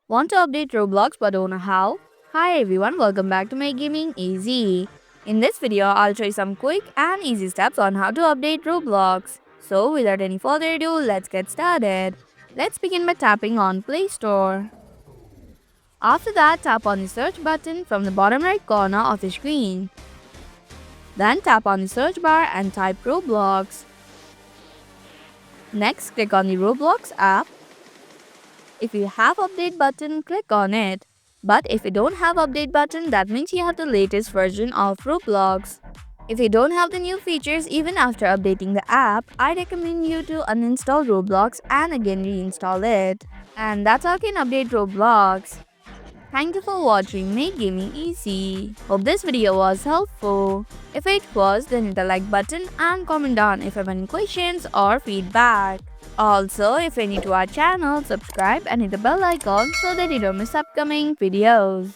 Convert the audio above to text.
Want to update Roblox but don't know how? Hi everyone, welcome back to Make Gaming Easy. In this video, I'll show you some quick and easy steps on how to update Roblox. So without any further ado, let's get started. Let's begin by tapping on Play Store. After that, tap on the search button from the bottom right corner of the screen. Then tap on the search bar and type Roblox. Next, click on the Roblox app. If you have update button, click on it. But if you don't have update button, that means you have the latest version of Roblox. If you don't have the new features even after updating the app, I recommend you to uninstall Roblox and again reinstall it. And that's how you can update Roblox. Thank you for watching Make Gaming Easy. Hope this video was helpful. If it was, then hit the like button and comment down if you have any questions or feedback. Also, if you're new to our channel, subscribe and hit the bell icon so that you don't miss upcoming videos.